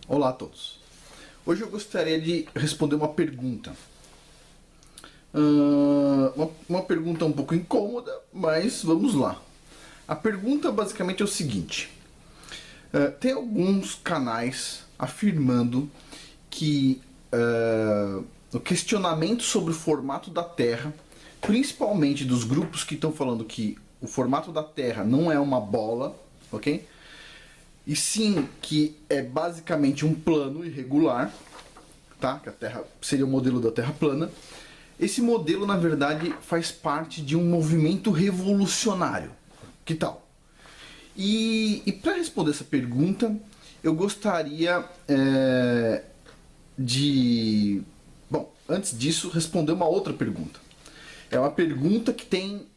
Olá a todos. Hoje eu gostaria de responder uma pergunta. Uma pergunta um pouco incômoda, mas vamos lá. A pergunta basicamente é o seguinte. Tem alguns canais afirmando que o questionamento sobre o formato da Terra, principalmente dos grupos que estão falando que o formato da Terra não é uma bola, ok? E sim que é basicamente um plano irregular, tá? Que a Terra seria o modelo da Terra plana. Esse modelo, na verdade, faz parte de um movimento revolucionário. Que tal? E para responder essa pergunta, eu gostaria Bom, antes disso, responder uma outra pergunta. É uma pergunta que tem...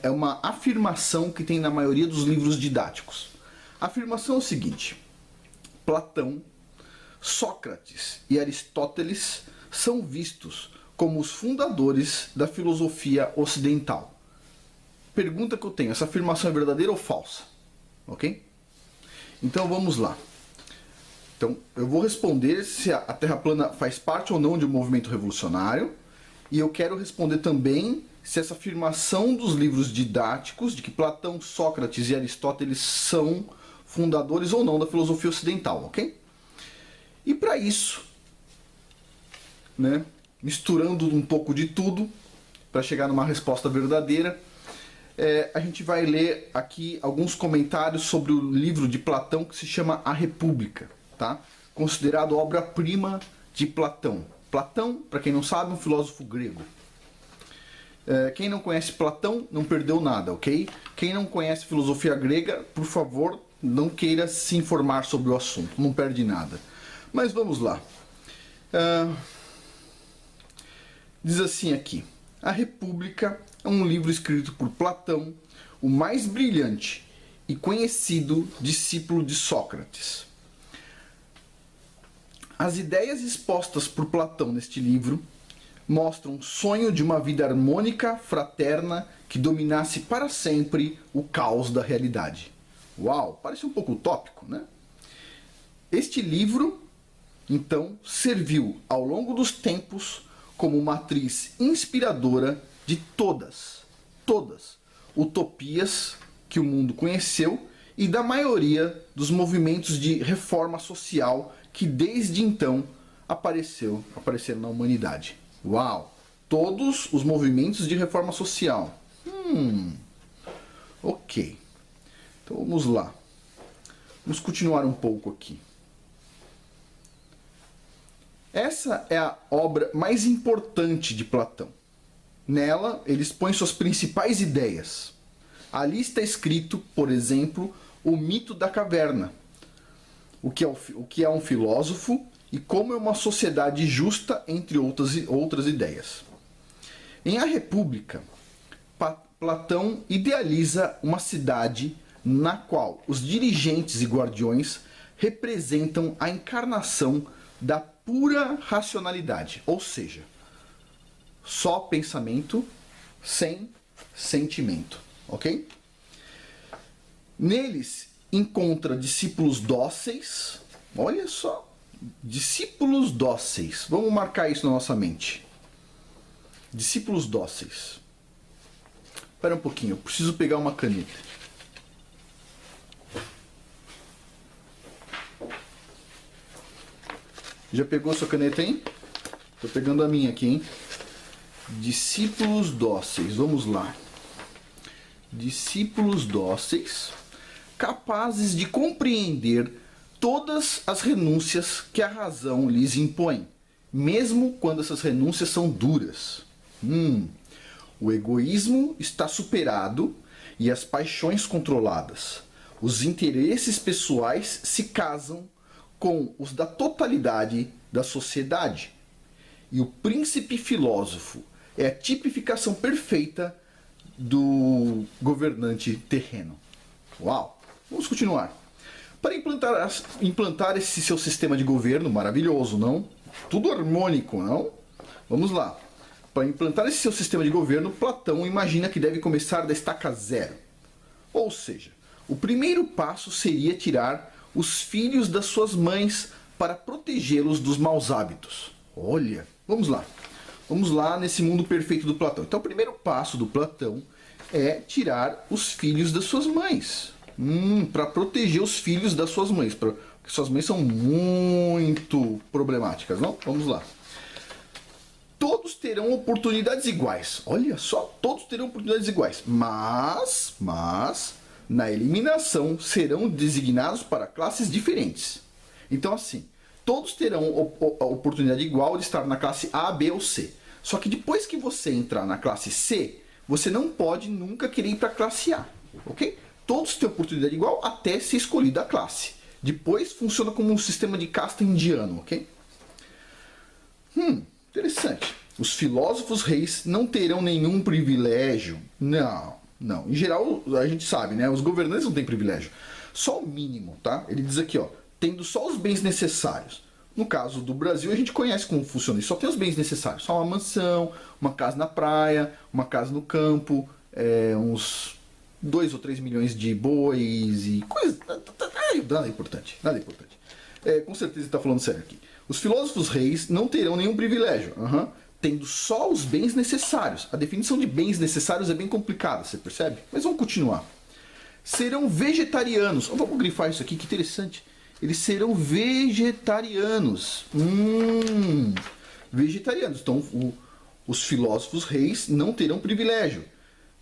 É uma afirmação que tem na maioria dos livros didáticos. A afirmação é o seguinte: Platão, Sócrates e Aristóteles são vistos como os fundadores da filosofia ocidental. Pergunta que eu tenho: essa afirmação é verdadeira ou falsa? Ok? Então vamos lá. Então eu vou responder se a Terra plana faz parte ou não de um movimento revolucionário, e eu quero responder também se essa afirmação dos livros didáticos de que Platão, Sócrates e Aristóteles são fundadores ou não da filosofia ocidental, ok? E para isso, né, misturando um pouco de tudo, para chegar numa resposta verdadeira, a gente vai ler aqui alguns comentários sobre o livro de Platão que se chama A República, tá? Considerado obra-prima de Platão. Platão, para quem não sabe, é um filósofo grego. Quem não conhece Platão não perdeu nada, ok? Quem não conhece filosofia grega, por favor, não queira se informar sobre o assunto, não perde nada. Mas vamos lá. Diz assim aqui: A República é um livro escrito por Platão, o mais brilhante e conhecido discípulo de Sócrates. As ideias expostas por Platão neste livro mostram um sonho de uma vida harmônica, fraterna, que dominasse para sempre o caos da realidade. Uau, parece um pouco utópico, né? Este livro, então, serviu ao longo dos tempos como matriz inspiradora de todas utopias que o mundo conheceu e da maioria dos movimentos de reforma social que desde então apareceram na humanidade. Uau! Todos os movimentos de reforma social. Ok. Então vamos lá. Vamos continuar um pouco aqui. Essa é a obra mais importante de Platão. Nela, ele expõe suas principais ideias. Ali está escrito, por exemplo, o mito da caverna, o que é um filósofo e como é uma sociedade justa, entre outras ideias. Em A República, Platão idealiza uma cidade na qual os dirigentes e guardiões representam a encarnação da pura racionalidade, ou seja, só pensamento sem sentimento, ok? Neles encontra discípulos dóceis, olha só, discípulos dóceis, vamos marcar isso na nossa mente. Discípulos dóceis. Espera um pouquinho, eu preciso pegar uma caneta. Já pegou sua caneta, hein? Tô pegando a minha aqui, hein? Discípulos dóceis, vamos lá. Discípulos dóceis, capazes de compreender todas as renúncias que a razão lhes impõe, mesmo quando essas renúncias são duras. O egoísmo está superado e as paixões controladas. Os interesses pessoais se casam com os da totalidade da sociedade. E o príncipe filósofo é a tipificação perfeita do governante terreno. Uau! Vamos continuar. Para implantar esse seu sistema de governo maravilhoso, não? Tudo harmônico, não? Vamos lá. Para implantar esse seu sistema de governo, Platão imagina que deve começar da estaca zero. Ou seja, o primeiro passo seria tirar os filhos das suas mães para protegê-los dos maus hábitos. Olha, vamos lá. Vamos lá nesse mundo perfeito do Platão. Então, o primeiro passo do Platão é tirar os filhos das suas mães. Para proteger os filhos das suas mães. Porque suas mães são muito problemáticas, não? Vamos lá. Todos terão oportunidades iguais. Olha só, todos terão oportunidades iguais. Mas, na eliminação, serão designados para classes diferentes. Então, assim, todos terão a oportunidade igual de estar na classe A, B ou C. Só que depois que você entrar na classe C, você não pode nunca querer ir para a classe A, ok? Todos têm oportunidade igual até ser escolhida a classe. Depois funciona como um sistema de casta indiano, ok? Interessante. Os filósofos reis não terão nenhum privilégio. Não. Em geral, a gente sabe, né? Os governantes não têm privilégio. Só o mínimo, tá? Ele diz aqui, ó, tendo só os bens necessários. No caso do Brasil, a gente conhece como funciona isso. Só tem os bens necessários. Só uma mansão, uma casa na praia, uma casa no campo, uns 2 ou 3 milhões de bois e coisa. Nada importante. Com certeza ele está falando sério aqui. Os filósofos reis não terão nenhum privilégio. Tendo só os bens necessários. A definição de bens necessários é bem complicada, você percebe? Mas vamos continuar. Serão vegetarianos. Vamos grifar isso aqui, que interessante. Eles serão vegetarianos. Vegetarianos. Então, os filósofos reis não terão privilégio.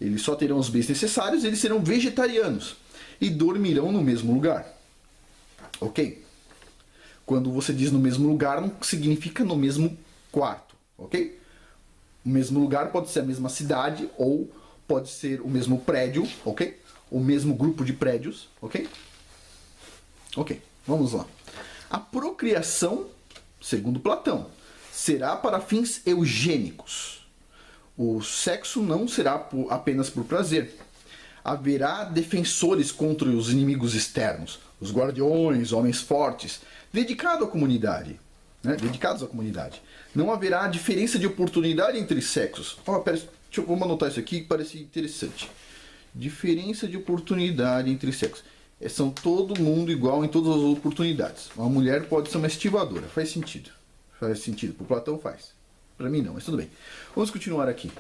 Eles só terão os bens necessários, eles serão vegetarianos. E dormirão no mesmo lugar. Ok? Quando você diz no mesmo lugar, não significa no mesmo quarto. Ok? O mesmo lugar pode ser a mesma cidade ou pode ser o mesmo prédio, ok? O mesmo grupo de prédios, ok? Ok, vamos lá. A procriação, segundo Platão, será para fins eugênicos. O sexo não será apenas por prazer. Haverá defensores contra os inimigos externos, os guardiões, homens fortes, dedicados à comunidade. Não haverá diferença de oportunidade entre sexos. Vamos anotar isso aqui que parece interessante. Diferença de oportunidade entre sexos. São todo mundo igual em todas as oportunidades. Uma mulher pode ser uma estivadora. Faz sentido. Faz sentido. Para o Platão faz. Para mim não, mas tudo bem. Vamos continuar aqui.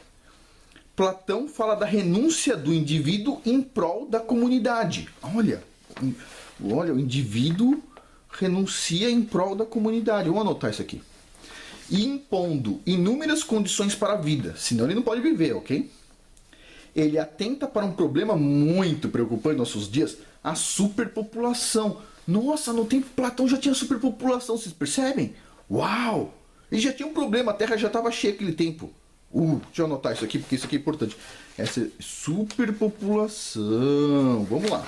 Platão fala da renúncia do indivíduo em prol da comunidade. Olha, o indivíduo renuncia em prol da comunidade. Vamos anotar isso aqui. E impondo inúmeras condições para a vida, senão ele não pode viver, ok? Ele atenta para um problema muito preocupante em nossos dias, a superpopulação. Nossa, no tempo Platão já tinha superpopulação, vocês percebem? Uau! Ele já tinha um problema, a Terra já estava cheia naquele tempo. Deixa eu anotar isso aqui, porque isso aqui é importante. Essa é superpopulação. Vamos lá.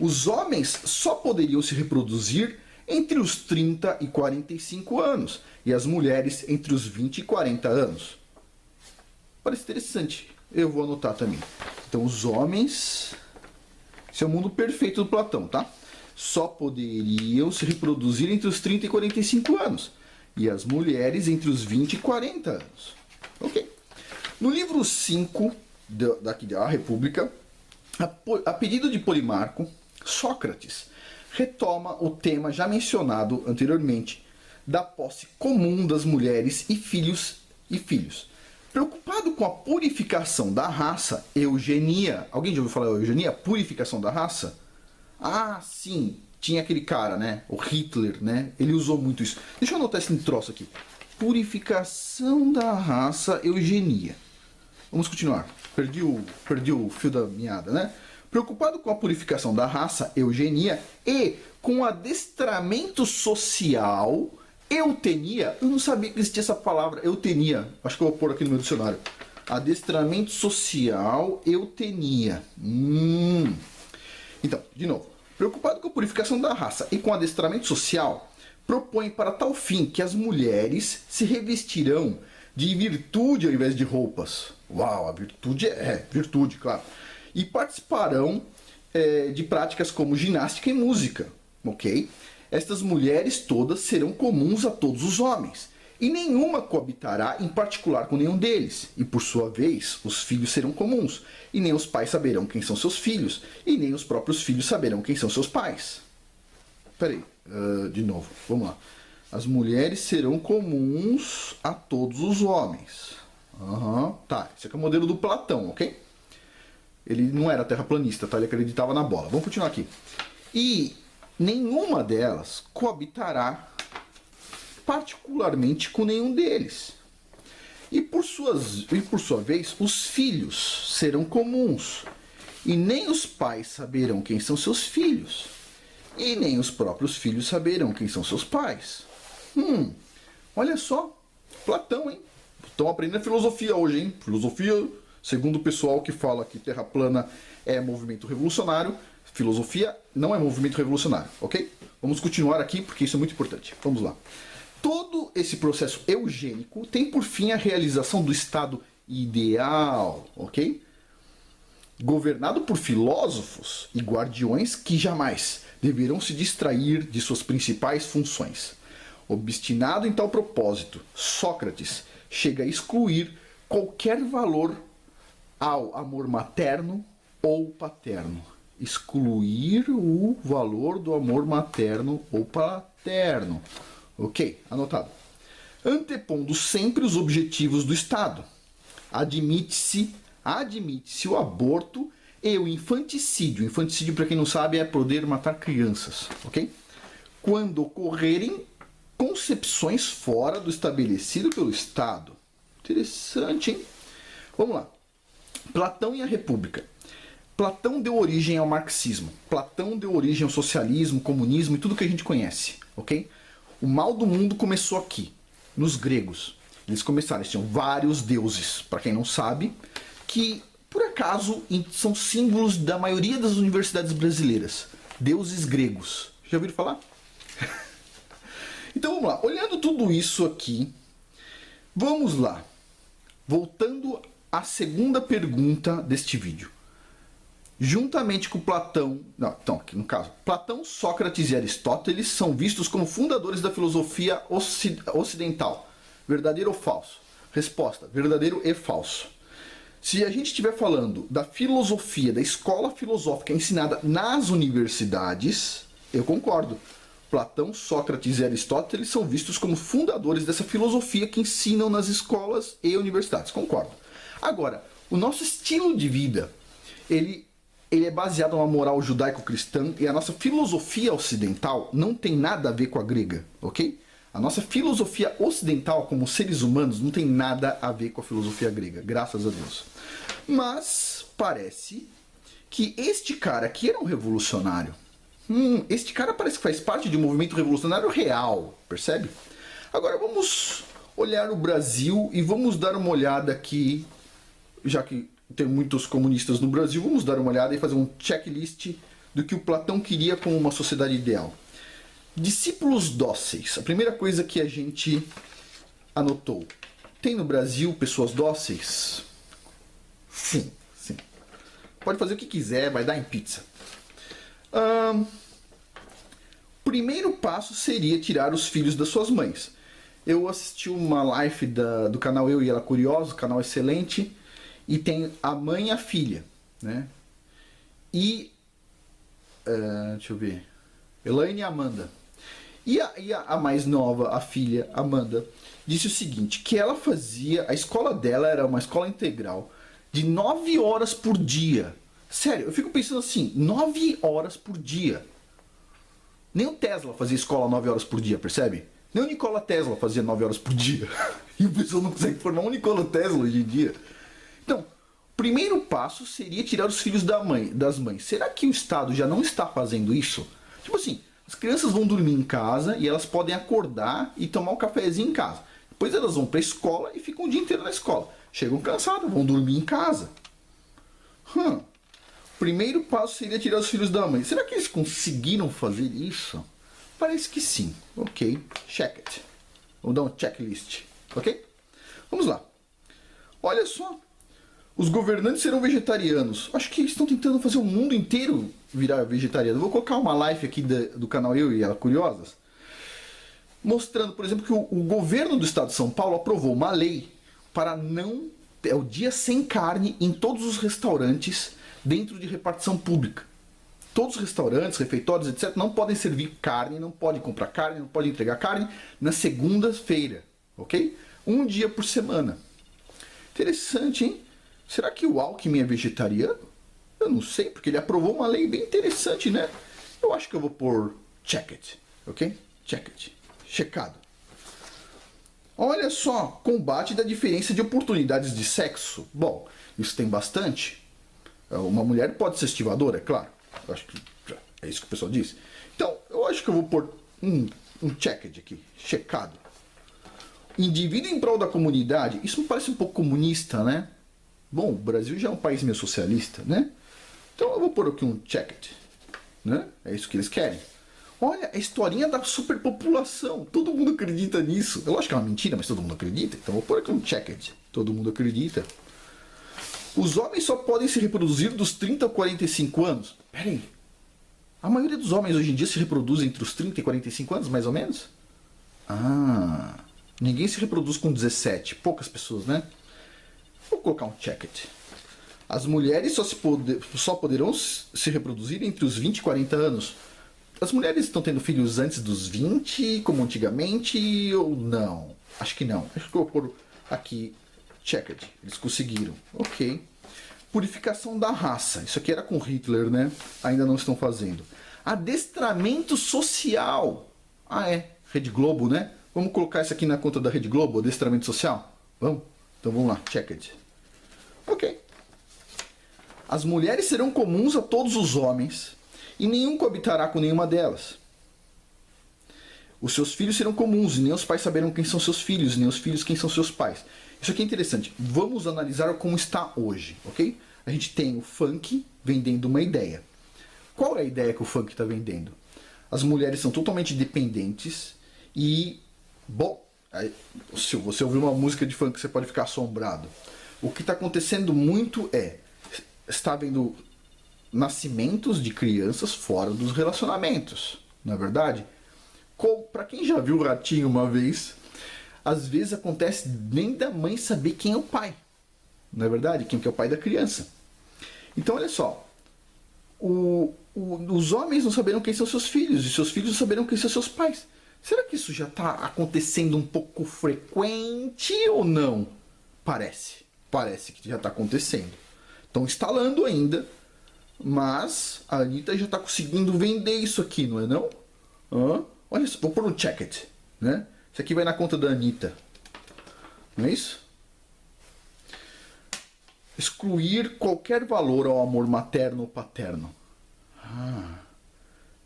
Os homens só poderiam se reproduzir entre os 30 e 45 anos, e as mulheres entre os 20 e 40 anos. Parece interessante. Eu vou anotar também. Então, os homens... Esse é o mundo perfeito do Platão, tá? Só poderiam se reproduzir entre os 30 e 45 anos, e as mulheres entre os 20 e 40 anos. Ok. No livro 5 da República, a pedido de Polimarco, Sócrates retoma o tema já mencionado anteriormente da posse comum das mulheres e filhos. Preocupado com a purificação da raça, eugenia. Alguém já ouviu falar eugenia? Purificação da raça? Ah, sim. Tinha aquele cara, né? O Hitler, né? Ele usou muito isso. Deixa eu anotar esse troço aqui. Purificação da raça, eugenia. Vamos continuar. Perdi o fio da meada, né? Preocupado com a purificação da raça, eugenia, e com o adestramento social, eutenia. Eu não sabia que existia essa palavra, eutenia. Acho que eu vou pôr aqui no meu dicionário. Adestramento social, eutenia. Então, de novo. Preocupado com a purificação da raça e com o adestramento social, propõe para tal fim que as mulheres se revestirão de virtude ao invés de roupas. Uau, a virtude é virtude, claro. E participarão de práticas como ginástica e música, ok? Estas mulheres todas serão comuns a todos os homens, e nenhuma coabitará em particular com nenhum deles. E por sua vez, os filhos serão comuns, e nem os pais saberão quem são seus filhos, e nem os próprios filhos saberão quem são seus pais. Peraí, de novo, vamos lá. As mulheres serão comuns a todos os homens. Tá, esse aqui é o modelo do Platão, ok? Ele não era terraplanista, tá? Ele acreditava na bola. Vamos continuar aqui. E nenhuma delas coabitará particularmente com nenhum deles. E por sua vez, os filhos serão comuns. E nem os pais saberão quem são seus filhos. E nem os próprios filhos saberão quem são seus pais. Olha só, Platão, hein? Estão aprendendo filosofia hoje, hein? Filosofia, segundo o pessoal que fala que Terra plana é movimento revolucionário, filosofia não é movimento revolucionário, ok? Vamos continuar aqui porque isso é muito importante. Vamos lá. Todo esse processo eugênico tem por fim a realização do estado ideal, ok? Governado por filósofos e guardiões que jamais deverão se distrair de suas principais funções. Obstinado em tal propósito, Sócrates chega a excluir qualquer valor ao amor materno ou paterno. Excluir o valor do amor materno ou paterno. Ok, anotado. Antepondo sempre os objetivos do Estado. Admite-se o aborto e o infanticídio. Infanticídio, para quem não sabe, é poder matar crianças, ok? Quando ocorrerem concepções fora do estabelecido pelo Estado. Interessante, hein? Vamos lá. Platão e a República. Platão deu origem ao marxismo. Platão deu origem ao socialismo, comunismo e tudo que a gente conhece, ok? O mal do mundo começou aqui, nos gregos. Eles começaram, eles tinham vários deuses, para quem não sabe, que por acaso são símbolos da maioria das universidades brasileiras. Deuses gregos. Já ouviram falar? Então vamos lá, olhando tudo isso aqui, vamos lá. Voltando à segunda pergunta deste vídeo. Juntamente com Platão, então, aqui no caso, Platão, Sócrates e Aristóteles são vistos como fundadores da filosofia ocidental. Verdadeiro ou falso? Resposta, verdadeiro e falso. Se a gente estiver falando da filosofia, da escola filosófica ensinada nas universidades, eu concordo. Platão, Sócrates e Aristóteles são vistos como fundadores dessa filosofia que ensinam nas escolas e universidades. Concordo. Agora, o nosso estilo de vida, ele é baseado numa moral judaico-cristã e a nossa filosofia ocidental não tem nada a ver com a grega, ok? A nossa filosofia ocidental, como seres humanos, não tem nada a ver com a filosofia grega, graças a Deus. Mas parece que este cara aqui era um revolucionário. Este cara parece que faz parte de um movimento revolucionário real, percebe? Agora vamos olhar o Brasil e vamos dar uma olhada aqui, já que tem muitos comunistas no Brasil, vamos dar uma olhada e fazer um checklist do que o Platão queria como uma sociedade ideal. Discípulos dóceis. A primeira coisa que a gente anotou. Tem no Brasil pessoas dóceis? Sim, sim. Pode fazer o que quiser, vai dar em pizza. Primeiro passo seria tirar os filhos das suas mães. Eu assisti uma live do canal Eu e Ela Curiosa, canal excelente, e tem a mãe e a filha, né? E deixa eu ver, Elaine e Amanda. E a mais nova, a filha, Amanda, disse o seguinte, que ela fazia, a escola dela era uma escola integral de 9 horas por dia. Sério, eu fico pensando assim, 9 horas por dia. Nem o Tesla fazia escola 9 horas por dia, percebe? Nem o Nikola Tesla fazia 9 horas por dia. E o pessoal não consegue formar um Nikola Tesla hoje em dia. Então, o primeiro passo seria tirar os filhos das mães. Será que o Estado já não está fazendo isso? Tipo assim, as crianças vão dormir em casa e elas podem acordar e tomar um cafezinho em casa. Depois elas vão para a escola e ficam o dia inteiro na escola. Chegam cansadas, vão dormir em casa. Primeiro passo seria tirar os filhos da mãe. Será que eles conseguiram fazer isso? Parece que sim. Ok, check it. Vamos dar um checklist. Ok? Vamos lá. Olha só. Os governantes serão vegetarianos. Acho que eles estão tentando fazer o mundo inteiro virar vegetariano. Vou colocar uma live aqui do canal Eu e Ela Curiosas, mostrando, por exemplo, que o governo do estado de São Paulo aprovou uma lei para não... o dia sem carne em todos os restaurantes dentro de repartição pública. Todos os restaurantes, refeitórios, etc., não podem servir carne, não podem comprar carne, não podem entregar carne na segunda-feira, ok? Um dia por semana. Interessante, hein? Será que o Alckmin é vegetariano? Eu não sei, porque ele aprovou uma lei bem interessante, né? Eu acho que eu vou pôr check it, ok? Check it. Checado. Olha só, combate da diferença de oportunidades de sexo. Bom, isso tem bastante. Uma mulher pode ser estivadora, é claro. Eu acho que é isso que o pessoal diz. Então, eu acho que eu vou pôr um checked aqui, checado. Indivíduo em prol da comunidade, isso me parece um pouco comunista, né? Bom, o Brasil já é um país meio socialista, né? Então eu vou pôr aqui um checked, né? É isso que eles querem. Olha, a historinha da superpopulação. Todo mundo acredita nisso. Eu acho que é uma mentira, mas todo mundo acredita. Então eu vou pôr aqui um checked. Todo mundo acredita. Os homens só podem se reproduzir dos 30 a 45 anos. Pera aí. A maioria dos homens hoje em dia se reproduz entre os 30 e 45 anos, mais ou menos? Ah, ninguém se reproduz com 17. Poucas pessoas, né? Vou colocar um checked. As mulheres só poderão se reproduzir entre os 20 e 40 anos. As mulheres estão tendo filhos antes dos 20, como antigamente, ou não? Acho que não. Acho que eu vou pôr aqui checked. Eles conseguiram. Ok. Purificação da raça. Isso aqui era com Hitler, né? Ainda não estão fazendo. Adestramento social. Ah, é. Rede Globo, né? Vamos colocar isso aqui na conta da Rede Globo, adestramento social? Vamos? Então vamos lá. Checked. Ok. As mulheres serão comuns a todos os homens e nenhum coabitará com nenhuma delas. Os seus filhos serão comuns e nem os pais saberão quem são seus filhos, nem os filhos quem são seus pais. Isso aqui é interessante. Vamos analisar como está hoje, ok? A gente tem o funk vendendo uma ideia. Qual é a ideia que o funk está vendendo? As mulheres são totalmente dependentes e, bom, se você ouvir uma música de funk você pode ficar assombrado. O que está acontecendo muito está havendo nascimentos de crianças fora dos relacionamentos, não é verdade? Para quem já viu o Ratinho uma vez, às vezes acontece nem da mãe saber quem é o pai, não é verdade? Quem que é o pai da criança. Então olha só, os homens não saberão quem são seus filhos, e seus filhos não saberão quem são seus pais. Será que isso já está acontecendo um pouco frequente ou não? Parece que já está acontecendo. Estão instalando ainda, mas a Anitta já está conseguindo vender isso aqui, não é não? Olha só, vou pôr um checked, né? Isso aqui vai na conta da Anitta. Não é isso? Excluir qualquer valor ao amor materno ou paterno.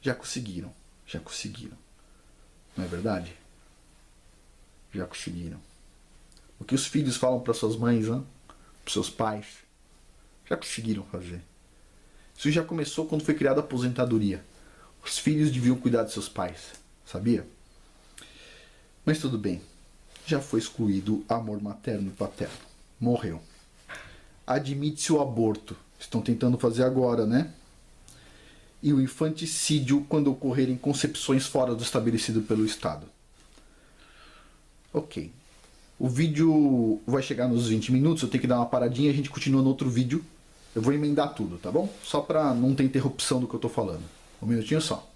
Já conseguiram. Não é verdade? Já conseguiram. O que os filhos falam para suas mães, para seus pais, já conseguiram fazer. Isso já começou quando foi criada a aposentadoria. Os filhos deviam cuidar de seus pais, sabia? Mas tudo bem. Já foi excluído amor materno e paterno. Morreu. Admite-se o aborto. Estão tentando fazer agora, né? E o infanticídio quando ocorrerem concepções fora do estabelecido pelo Estado. Ok. O vídeo vai chegar nos 20 minutos, eu tenho que dar uma paradinha e a gente continua no outro vídeo. Eu vou emendar tudo, tá bom? Só para não ter interrupção do que eu tô falando. Um minutinho só.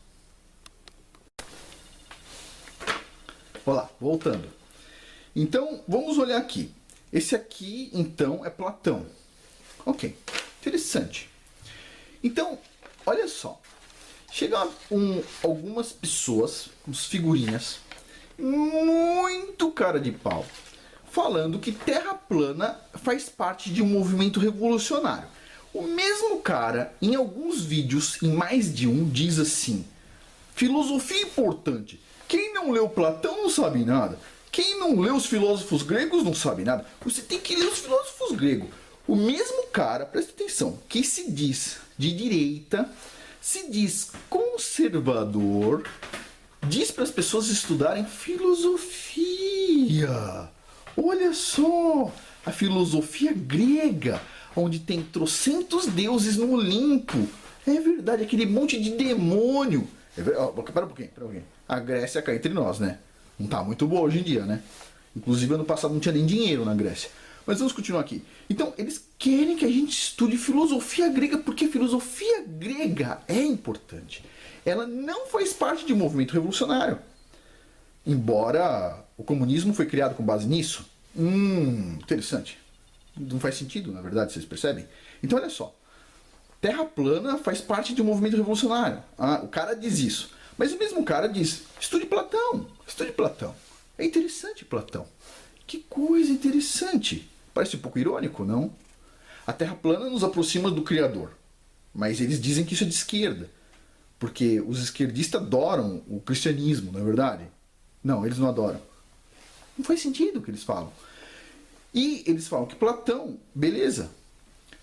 Olá, voltando. Então, vamos olhar aqui. Esse aqui, então, é Platão. Ok, interessante. Então, olha só. Chegam algumas pessoas, uns figurinhas, muito cara de pau, falando que Terra plana faz parte de um movimento revolucionário. O mesmo cara, em alguns vídeos, em mais de um, diz assim: filosofia importante. Quem não leu Platão não sabe nada. Quem não leu os filósofos gregos não sabe nada. Você tem que ler os filósofos gregos. O mesmo cara, presta atenção, que se diz de direita, se diz conservador, diz para as pessoas estudarem filosofia. Olha só, a filosofia grega, onde tem trocentos deuses no Olimpo. É verdade, aquele monte de demônio. Pera um pouquinho. A Grécia cá entre nós, né? Não tá muito boa hoje em dia, né? Inclusive ano passado não tinha nem dinheiro na Grécia. Mas vamos continuar aqui. Então, eles querem que a gente estude filosofia grega, porque filosofia grega é importante. Ela não faz parte de um movimento revolucionário. Embora o comunismo foi criado com base nisso. Interessante. Não faz sentido, na verdade, vocês percebem? Então, olha só. Terra plana faz parte de um movimento revolucionário. O cara diz isso. Mas o mesmo cara diz, estude Platão. Estude Platão. É interessante Platão. Que coisa interessante. Parece um pouco irônico, não? A Terra plana nos aproxima do Criador. Mas eles dizem que isso é de esquerda. Porque os esquerdistas adoram o cristianismo, não é verdade? Não, eles não adoram. Não faz sentido o que eles falam. E eles falam que Platão, beleza.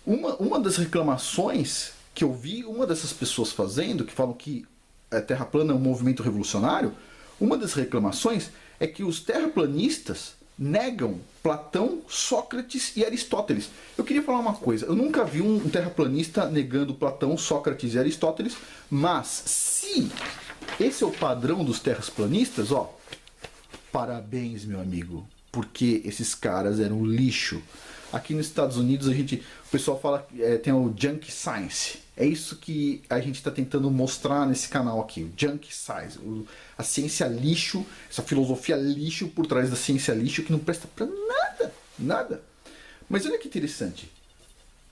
Uma das reclamações que eu vi uma dessas pessoas fazendo, que falam que a Terra plana é um movimento revolucionário, uma das reclamações é que os terraplanistas negam Platão, Sócrates e Aristóteles. Eu queria falar uma coisa, eu nunca vi um terraplanista negando Platão, Sócrates e Aristóteles, mas se esse é o padrão dos terraplanistas, ó, parabéns, meu amigo, porque esses caras eram lixo. Aqui nos Estados Unidos o pessoal fala tem o junk science. É isso que a gente está tentando mostrar nesse canal aqui, o junk science, a ciência lixo, essa filosofia lixo por trás da ciência lixo que não presta para nada, nada. Mas olha que interessante,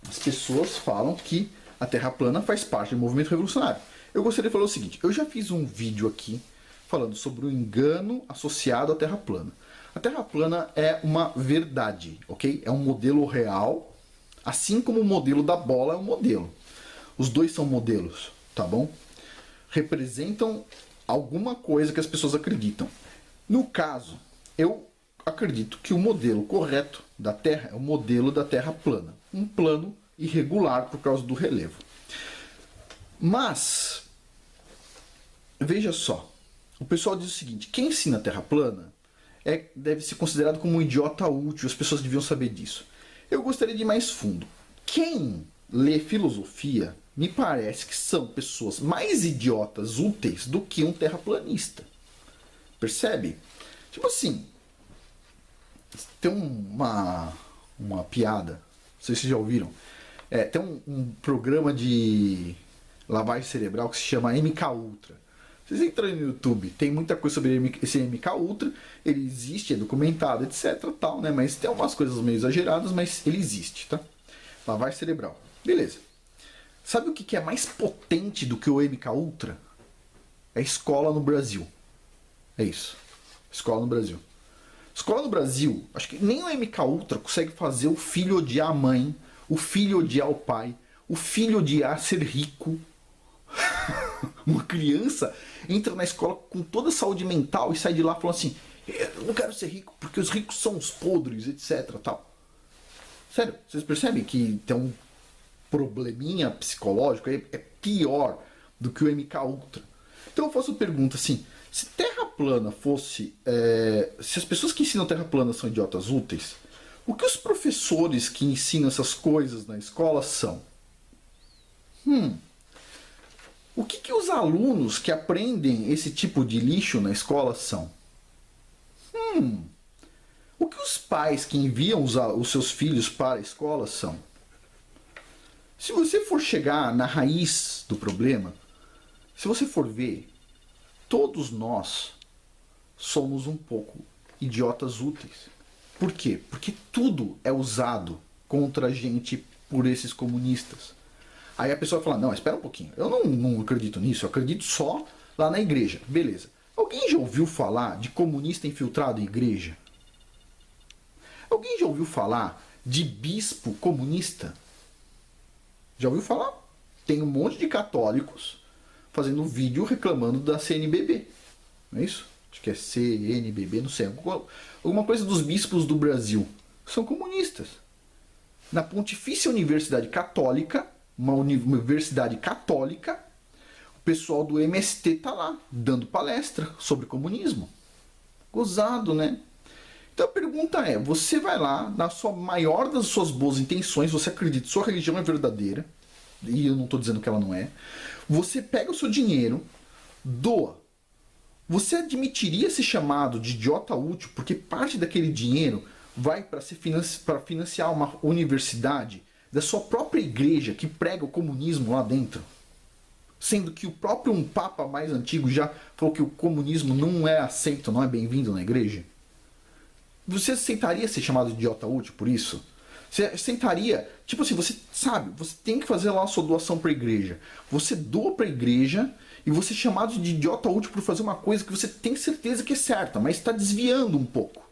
as pessoas falam que a Terra plana faz parte do movimento revolucionário. Eu gostaria de falar o seguinte, eu já fiz um vídeo aqui falando sobre o engano associado à Terra plana. A Terra plana é uma verdade, ok? É um modelo real, assim como o modelo da bola é um modelo. Os dois são modelos, tá bom? Representam alguma coisa que as pessoas acreditam. No caso, eu acredito que o modelo correto da Terra é o modelo da Terra plana. Um plano irregular por causa do relevo. Mas, veja só, o pessoal diz o seguinte, quem ensina a Terra plana deve ser considerado como um idiota útil, as pessoas deviam saber disso. Eu gostaria de ir mais fundo. Quem lê filosofia, me parece que são pessoas mais idiotas úteis do que um terraplanista. Percebe? Tipo assim, tem uma piada, não sei se vocês já ouviram, tem um programa de lavagem cerebral que se chama MK Ultra. Vocês entrarem no YouTube, tem muita coisa sobre esse MK Ultra, ele existe, é documentado, etc, tal, né? Mas tem umas coisas meio exageradas, mas ele existe, tá? Lavagem cerebral. Beleza. Sabe o que é mais potente do que o MK Ultra? É escola no Brasil. É isso. Escola no Brasil. Escola no Brasil, acho que nem o MK Ultra consegue fazer o filho odiar a mãe, o filho odiar o pai, o filho odiar ser rico. Uma criança entra na escola com toda a saúde mental e sai de lá falando assim, eu não quero ser rico porque os ricos são os podres, etc. Tal. Sério, vocês percebem que tem um probleminha psicológico, é pior do que o MK Ultra. Então eu faço a pergunta assim, se Terra plana fosse... se as pessoas que ensinam Terra plana são idiotas úteis, o que os professores que ensinam essas coisas na escola são? O que os alunos que aprendem esse tipo de lixo na escola são? O que os pais que enviam os seus filhos para a escola são? Se você for chegar na raiz do problema, se você for ver, todos nós somos um pouco idiotas úteis. Por quê? Porque tudo é usado contra a gente por esses comunistas. Aí a pessoa fala, não, espera um pouquinho, eu não acredito nisso, eu acredito só lá na igreja. Beleza. Alguém já ouviu falar de comunista infiltrado em igreja? Alguém já ouviu falar de bispo comunista? Já ouviu falar? Tem um monte de católicos fazendo vídeo reclamando da CNBB. Não é isso? Acho que é CNBB, não sei. Alguma coisa dos bispos do Brasil. São comunistas. Na Pontifícia Universidade Católica, uma universidade católica, o pessoal do MST tá lá, dando palestra sobre comunismo. Gozado, né? Então a pergunta é, você vai lá, na sua maior das suas boas intenções, você acredita que sua religião é verdadeira, e eu não estou dizendo que ela não é, você pega o seu dinheiro, doa. Você admitiria ser chamado de idiota útil porque parte daquele dinheiro vai para financiar uma universidade da sua própria igreja que prega o comunismo lá dentro? Sendo que o próprio Papa mais antigo já falou que o comunismo não é aceito, não é bem-vindo na igreja? Você aceitaria ser chamado de idiota útil por isso? Você aceitaria, tipo assim, você sabe, você tem que fazer lá a sua doação para a igreja. Você doa para a igreja e você é chamado de idiota útil por fazer uma coisa que você tem certeza que é certa, mas está desviando um pouco.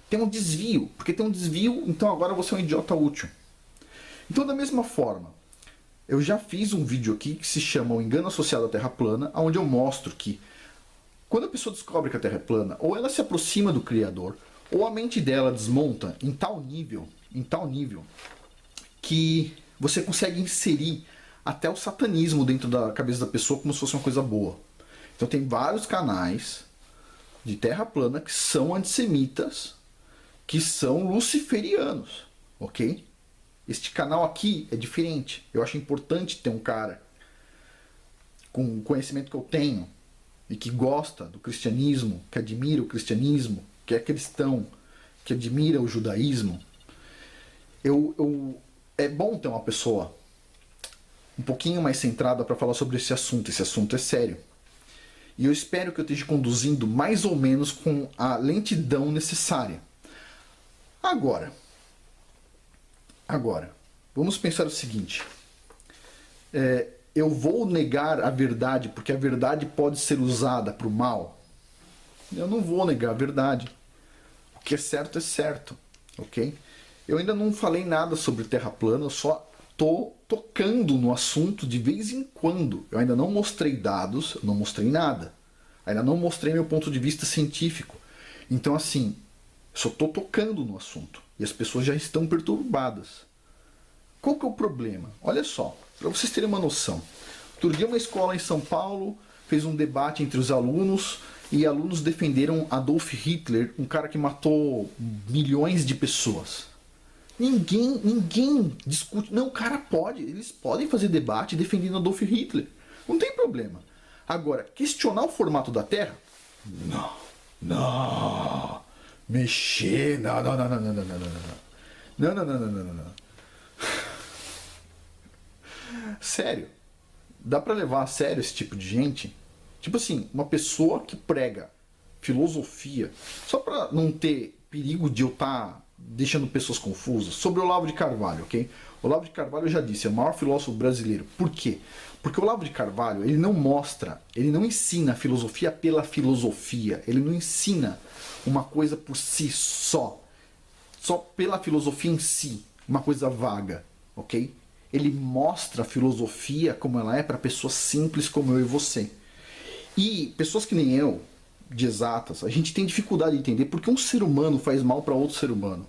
Tem um desvio, porque tem um desvio, então agora você é um idiota útil. Então, da mesma forma, eu já fiz um vídeo aqui que se chama O Engano Associado à Terra Plana, onde eu mostro que quando a pessoa descobre que a Terra é plana, ou ela se aproxima do Criador, ou a mente dela desmonta em tal nível, que você consegue inserir até o satanismo dentro da cabeça da pessoa como se fosse uma coisa boa. Então tem vários canais de Terra plana que são antissemitas, que são luciferianos, ok? Este canal aqui é diferente. Eu acho importante ter um cara com o conhecimento que eu tenho e que gosta do cristianismo, que admira o cristianismo, que é cristão, que admira o judaísmo. É bom ter uma pessoa um pouquinho mais centrada para falar sobre esse assunto. Esse assunto é sério. E eu espero que eu esteja conduzindo mais ou menos com a lentidão necessária. Agora, vamos pensar o seguinte. Eu vou negar a verdade porque a verdade pode ser usada para o mal? Eu não vou negar a verdade. O que é certo, ok? Eu ainda não falei nada sobre Terra plana, eu só estou tocando no assunto de vez em quando. Eu ainda não mostrei dados, eu não mostrei nada. Ainda não mostrei meu ponto de vista científico. Então, assim, só estou tocando no assunto. E as pessoas já estão perturbadas. Qual que é o problema? Olha só, para vocês terem uma noção. Outro dia uma escola em São Paulo fez um debate entre os alunos e alunos defenderam Adolf Hitler, um cara que matou milhões de pessoas. Ninguém discute. Não, o cara pode. Eles podem fazer debate defendendo Adolf Hitler. Não tem problema. Agora, questionar o formato da Terra? Não. Mexer? Não. Não. Sério. Dá pra levar a sério esse tipo de gente? Tipo assim, uma pessoa que prega filosofia, só pra não ter perigo de eu estar deixando pessoas confusas, sobre o Olavo de Carvalho, ok? O Olavo de Carvalho, eu já disse, é o maior filósofo brasileiro. Por quê? Porque o Olavo de Carvalho, ele não mostra, ele não ensina a filosofia pela filosofia, ele não ensina uma coisa por si só pela filosofia em si, uma coisa vaga, ok? Ele mostra a filosofia como ela é para pessoas simples como eu e você. E pessoas que nem eu, de exatas, a gente tem dificuldade de entender porque um ser humano faz mal para outro ser humano.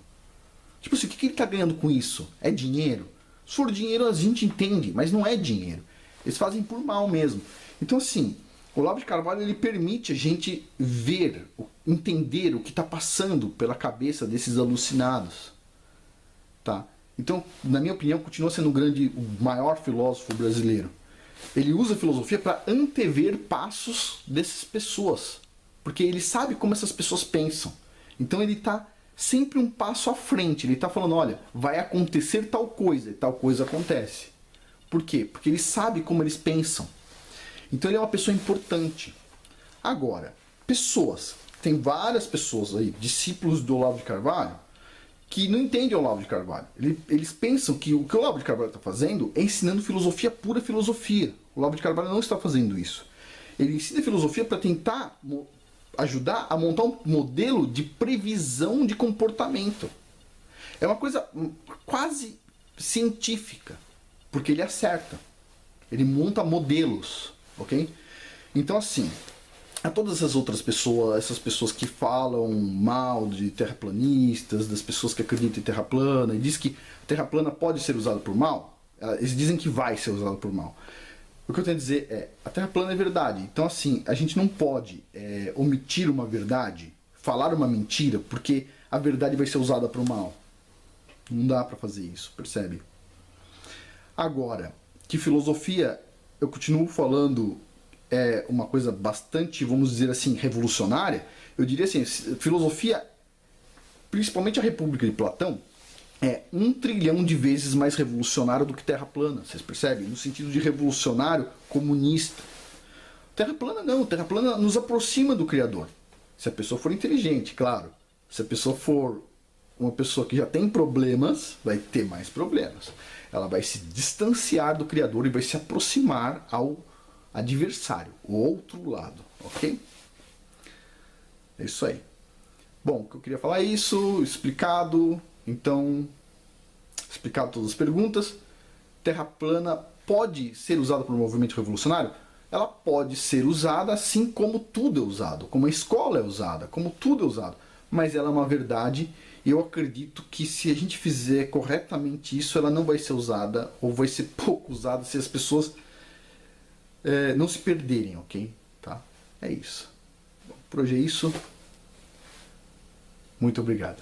Tipo assim, o que ele está ganhando com isso? É dinheiro? Se for dinheiro a gente entende, mas não é dinheiro. Eles fazem por mal mesmo. Então assim, o Olavo de Carvalho ele permite a gente ver, entender o que está passando pela cabeça desses alucinados. Tá? Então, na minha opinião, continua sendo o maior filósofo brasileiro. Ele usa a filosofia para antever passos dessas pessoas. Porque ele sabe como essas pessoas pensam. Então ele está sempre um passo à frente. Ele está falando, olha, vai acontecer tal coisa, e tal coisa acontece. Por quê? Porque ele sabe como eles pensam. Então ele é uma pessoa importante. Agora, tem várias pessoas aí, discípulos do Olavo de Carvalho, que não entendem o Olavo de Carvalho. Eles pensam que o que o Olavo de Carvalho está fazendo é ensinando filosofia, pura filosofia. O Olavo de Carvalho não está fazendo isso. Ele ensina filosofia para tentar ajudar a montar um modelo de previsão de comportamento. É uma coisa quase científica, porque ele acerta. Ele monta modelos, ok? Então assim, a todas essas outras pessoas, essas pessoas que falam mal de terraplanistas, das pessoas que acreditam em terra plana, e diz que a terra plana pode ser usada por mal, eles dizem que vai ser usada por mal. O que eu tenho a dizer é, a Terra plana é verdade. Então assim, a gente não pode omitir uma verdade, falar uma mentira, porque a verdade vai ser usada para o mal. Não dá para fazer isso, percebe? Agora, que filosofia, eu continuo falando, é uma coisa bastante, vamos dizer assim, revolucionária. Eu diria assim, filosofia principalmente a República de Platão, é 1 trilhão de vezes mais revolucionário do que Terra plana, vocês percebem? No sentido de revolucionário comunista. Terra plana não, Terra plana nos aproxima do Criador. Se a pessoa for inteligente, claro. Se a pessoa for uma pessoa que já tem problemas, vai ter mais problemas. Ela vai se distanciar do Criador e vai se aproximar ao adversário, o outro lado, ok? É isso aí. Bom, o que eu queria falar é isso, explicado. Então, explicado todas as perguntas. Terra plana pode ser usada por um movimento revolucionário? Ela pode ser usada assim como tudo é usado, como a escola é usada, como tudo é usado. Mas ela é uma verdade e eu acredito que se a gente fizer corretamente isso, ela não vai ser usada ou vai ser pouco usada se as pessoas não se perderem, ok? Tá? É isso. Bom, por hoje é isso. Muito obrigado.